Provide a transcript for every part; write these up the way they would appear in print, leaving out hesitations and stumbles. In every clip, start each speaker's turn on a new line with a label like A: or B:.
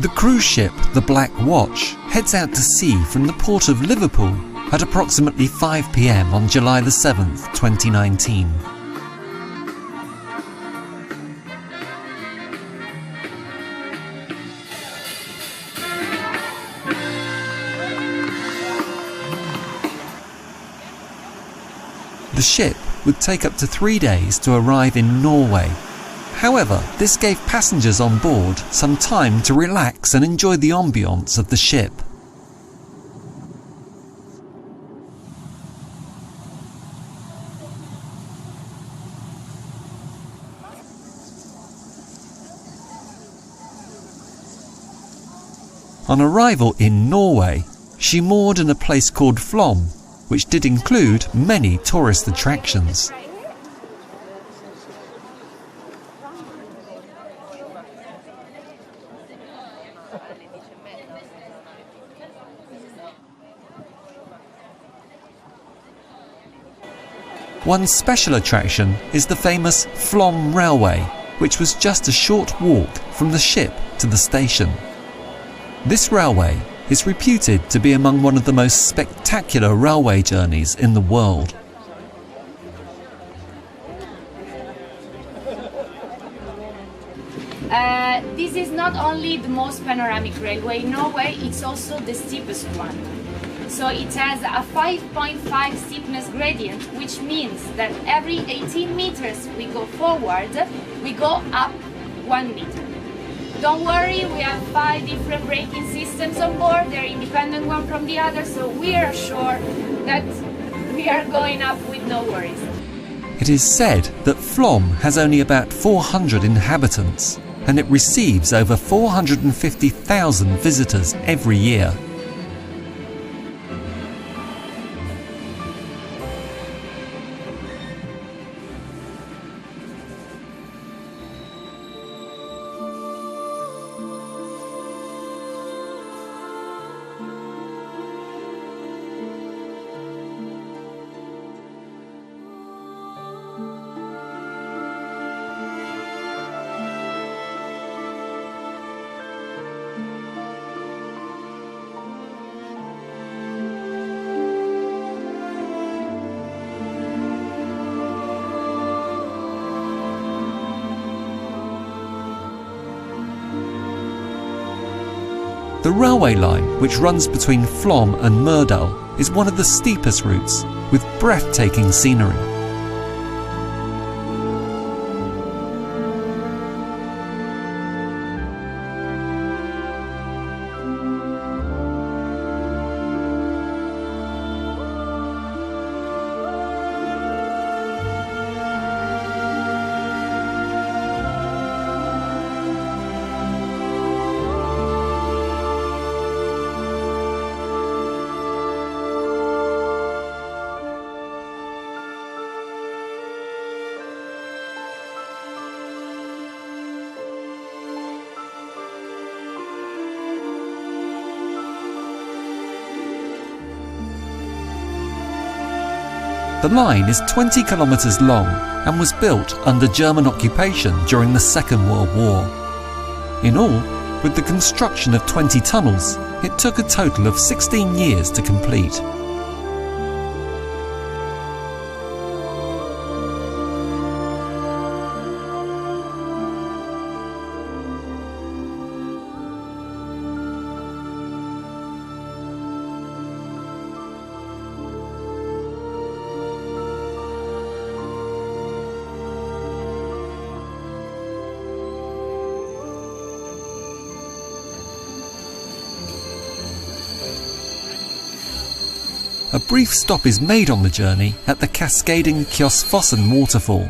A: The cruise ship, the Black Watch, heads out to sea from the port of Liverpool at approximately 5 p.m. on July the 7th, 2019. The ship would take up to 3 days to arrive in Norway. However, this gave passengers on board some time to relax and enjoy the ambience of the ship. On arrival in Norway, she moored in a place called Flom, which did include many tourist attractions. One special attraction is the famous Flom Railway, which was just a short walk from the ship to the station. This railway is reputed to be among one of the most spectacular railway journeys in the world.
B: This is not only the most panoramic railway in Norway, it's also the steepest one. So it has a 5.5 steepness gradient, which means that every 18 meters we go forward, we go up 1 meter. Don't worry, we have 5 different braking systems on board. They're independent one from the other, so we are sure that we are going up with no worries.
A: It is said that Flom has only about 400 inhabitants, and it receives over 450,000 visitors every year. The railway line, which runs between Flom and Myrdal, is one of the steepest routes, with breathtaking scenery. The line is 20 kilometers long and was built under German occupation during the Second World War. In all, with the construction of 20 tunnels, it took a total of 16 years to complete. A brief stop is made on the journey at the cascading Kjosfossen waterfall.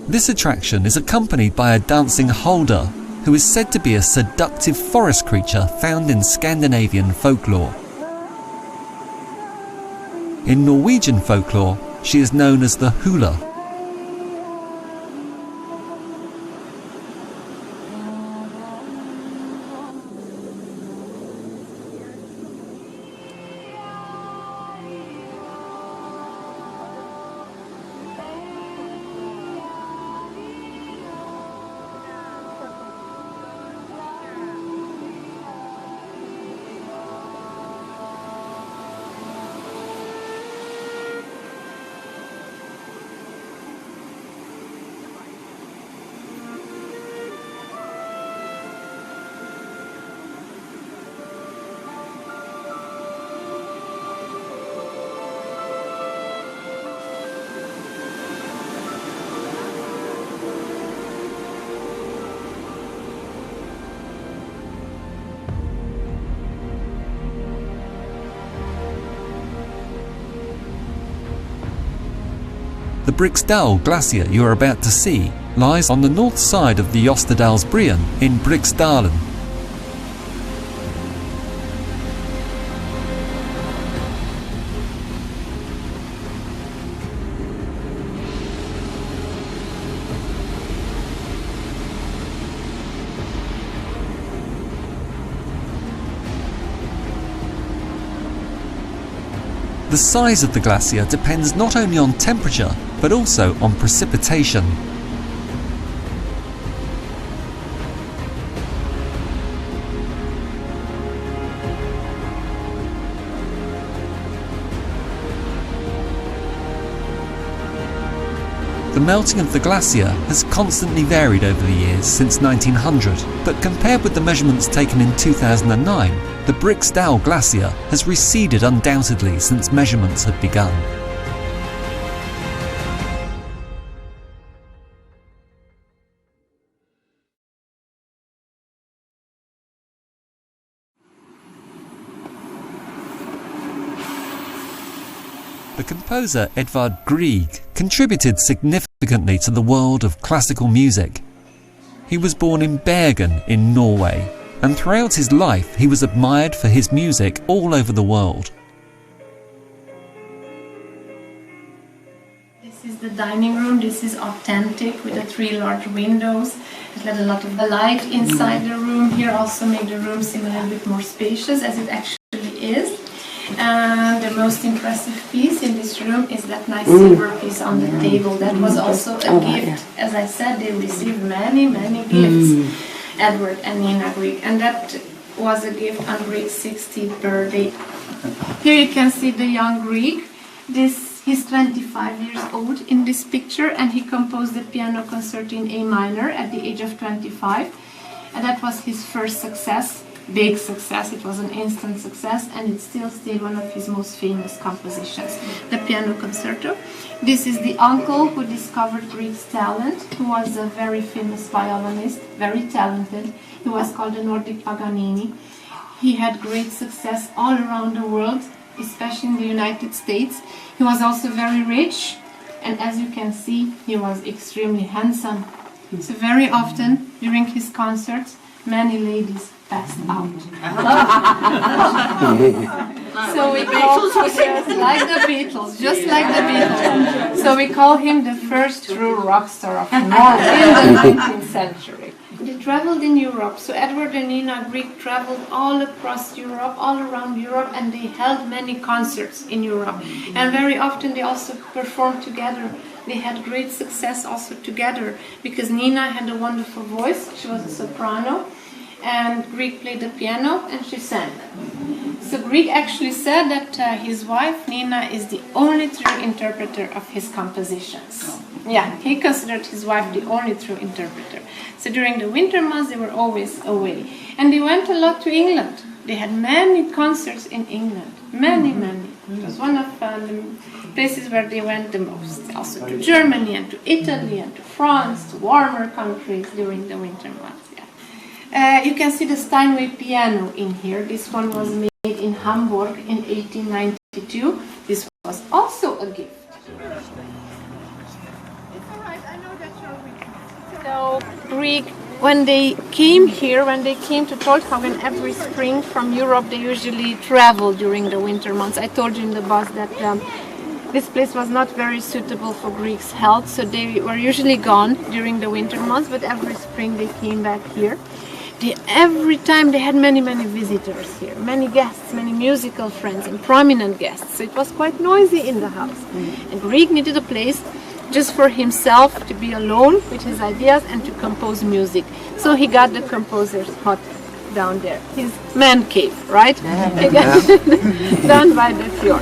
A: This attraction is accompanied by a dancing Hulder, who is said to be a seductive forest creature found in Scandinavian folklore. In Norwegian folklore, she is known as the Hula. Briksdal glacier you are about to see lies on the north side of the Jostedalsbreen in Briksdalen. The size of the glacier depends not only on temperature, but also on precipitation. The melting of the glacier has constantly varied over the years since 1900, but compared with the measurements taken in 2009, the Briksdal glacier has receded undoubtedly since measurements had begun. The composer Edvard Grieg contributed significantly to the world of classical music. He was born in Bergen in Norway, and throughout his life he was admired for his music all over the world.
C: This is the dining room. This is authentic with the 3 large windows. It let a lot of light inside the room. Here also made the room seem a little bit more spacious, as it actually is. And the most impressive piece in this room is that nice silver piece on the table. That was also a gift. As I said, they received many gifts, Edward and Nina Grieg, and that was a gift on Grieg's 60th birthday. Here you can see the young Grieg. He's 25 years old in this picture, and he composed the piano concerto in A minor at the age of 25, and that was his first success. Big success. It was an instant success, and it's still one of his most famous compositions, the piano concerto. This is the uncle who discovered Grieg's talent, who was a very famous violinist, very talented. He was called the Nordic Paganini. He had great success all around the world, especially in the United States. He was also very rich, and as you can see, he was extremely handsome. So very often during his concerts, many ladies passed out. So we call just like the Beatles. So we call him the first true rock star of Norway in the 19th century. They traveled in Europe. So Edward and Nina Grieg traveled all across Europe, all around Europe, and they held many concerts in Europe. And very often they also performed together. They had great success also together because Nina had a wonderful voice. She was a soprano. And Grieg played the piano and she sang. So Grieg actually said that his wife Nina is the only true interpreter of his compositions. Yeah, he considered his wife the only true interpreter. So during the winter months they were always away. And they went a lot to England. They had many concerts in England. Many. It was one of the places where they went the most. Also to Germany and to Italy and to France, to warmer countries during the winter months. You can see the Steinway piano in here. This one was made in Hamburg in 1892. This was also a gift. So Grieg, when they came here, when they came to Trollhättan every spring from Europe, they usually travel during the winter months. I told you in the bus that this place was not very suitable for Grieg's health, so they were usually gone during the winter months, but every spring they came back here. Every time they had many visitors here, many guests, many musical friends and prominent guests. So it was quite noisy in the house. And Grieg needed a place just for himself to be alone with his ideas and to compose music. So he got the composer's hut down there, his man cave, right? He got it down by the fjord.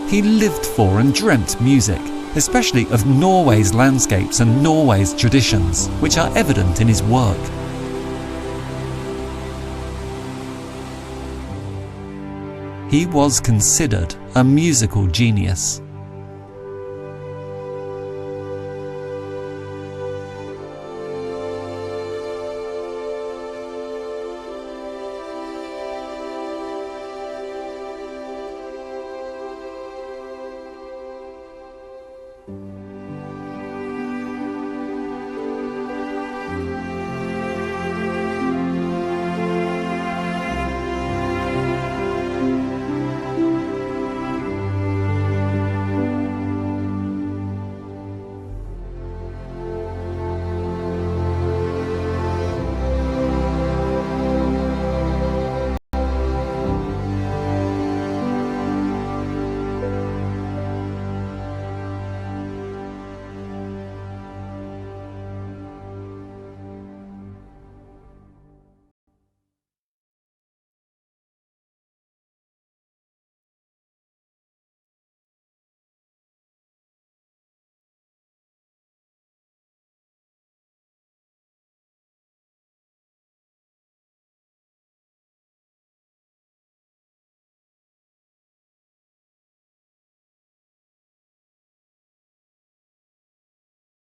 A: He lived for and dreamt music. especially of Norway's landscapes and Norway's traditions, which are evident in his work. He was considered a musical genius.